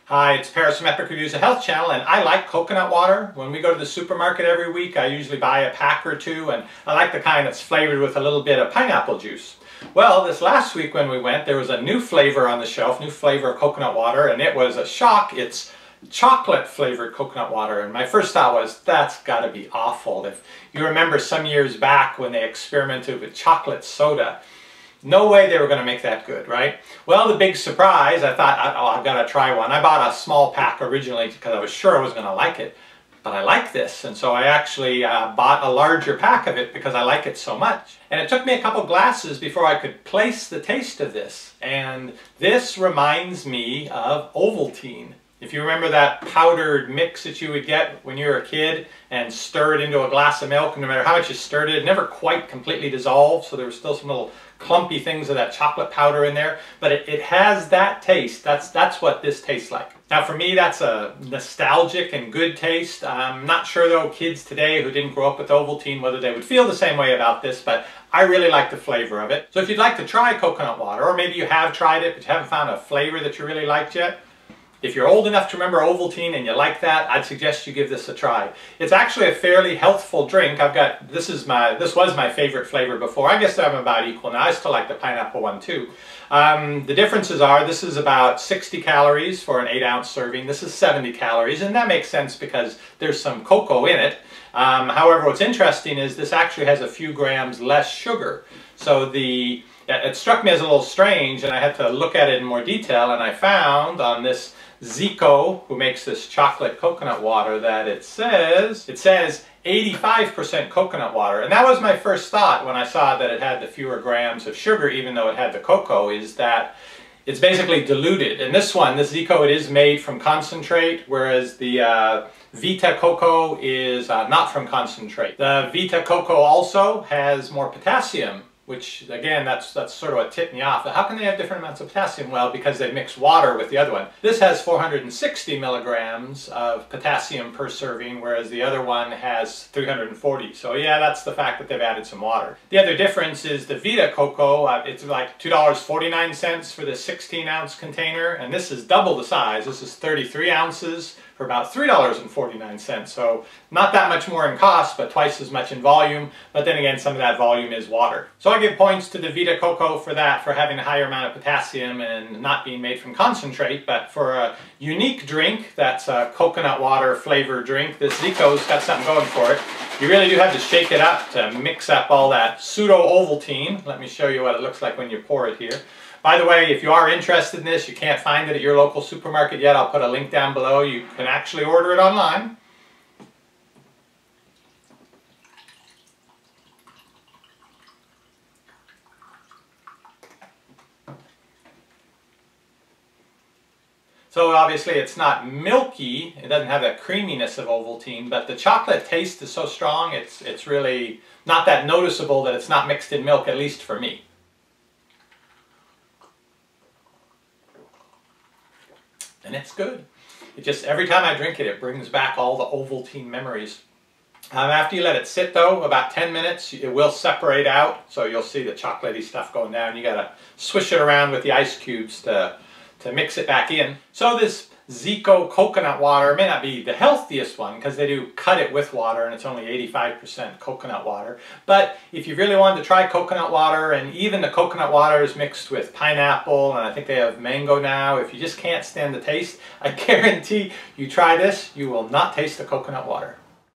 Hi, it's Paris from Epic Reviews, a health channel, and I like coconut water. When we go to the supermarket every week, I usually buy a pack or two, and I like the kind that's flavored with a little bit of pineapple juice. Well, this last week when we went, there was a new flavor on the shelf, new flavor of coconut water, and it was a shock. It's chocolate flavored coconut water, and my first thought was, that's got to be awful. If you remember some years back when they experimented with chocolate soda, no way they were going to make that good, right? Well, the big surprise, I thought, oh, I've got to try one. I bought a small pack originally because I was sure I was going to like it, but I like this, and so I actually bought a larger pack of it because I like it so much. And it took me a couple glasses before I could place the taste of this, and this reminds me of Ovaltine. If you remember that powdered mix that you would get when you were a kid and stir it into a glass of milk, and no matter how much you stirred it, it never quite completely dissolved, so there was still some little clumpy things of that chocolate powder in there, but it has that taste. That's what this tastes like. Now for me, that's a nostalgic and good taste. I'm not sure though, kids today who didn't grow up with Ovaltine, whether they would feel the same way about this, but I really like the flavor of it. So if you'd like to try coconut water, or maybe you have tried it but you haven't found a flavor that you really liked yet, if you're old enough to remember Ovaltine and you like that, I'd suggest you give this a try. It's actually a fairly healthful drink. This was my favorite flavor before. I guess I'm about equal now. I still like the pineapple one too. The differences are, this is about 60 calories for an 8-ounce serving. This is 70 calories, and that makes sense because there's some cocoa in it. However, what's interesting is this actually has a few grams less sugar. So it struck me as a little strange, and I had to look at it in more detail, and I found on this Zico, who makes this chocolate coconut water, that it says 85% coconut water. And that was my first thought when I saw that it had the fewer grams of sugar, even though it had the cocoa, is that it's basically diluted. And this Zico, it is made from concentrate, whereas the Vita Coco is not from concentrate. The Vita Coco also has more potassium, which again, that's sort of what tipped me off. How can they have different amounts of potassium? Well, because they mix water with the other one. This has 460 milligrams of potassium per serving, whereas the other one has 340. So yeah, that's the fact that they've added some water. The other difference is the Vita Coco, it's like $2.49 for the 16-ounce container, and this is double the size. This is 33 ounces for about $3.49. So not that much more in cost, but twice as much in volume. But then again, some of that volume is water. So I give points to the Vita Coco for that, for having a higher amount of potassium and not being made from concentrate. But for a unique drink that's a coconut water flavored drink, this Zico's got something going for it. You really do have to shake it up to mix up all that pseudo Ovaltine. Let me show you what it looks like when you pour it here. By the way, if you are interested in this, you can't find it at your local supermarket yet, I'll put a link down below. You can actually order it online. So obviously it's not milky, it doesn't have that creaminess of Ovaltine, but the chocolate taste is so strong, it's really not that noticeable that it's not mixed in milk, at least for me. And it's good. It just, every time I drink it, it brings back all the Ovaltine memories. After you let it sit though, about 10 minutes, it will separate out, so you'll see the chocolatey stuff going down. You gotta swish it around with the ice cubes to mix it back in. So this Zico coconut water may not be the healthiest one because they do cut it with water and it's only 85% coconut water. But if you really wanted to try coconut water, and even the coconut water is mixed with pineapple, and I think they have mango now, if you just can't stand the taste, I guarantee you try this, you will not taste the coconut water.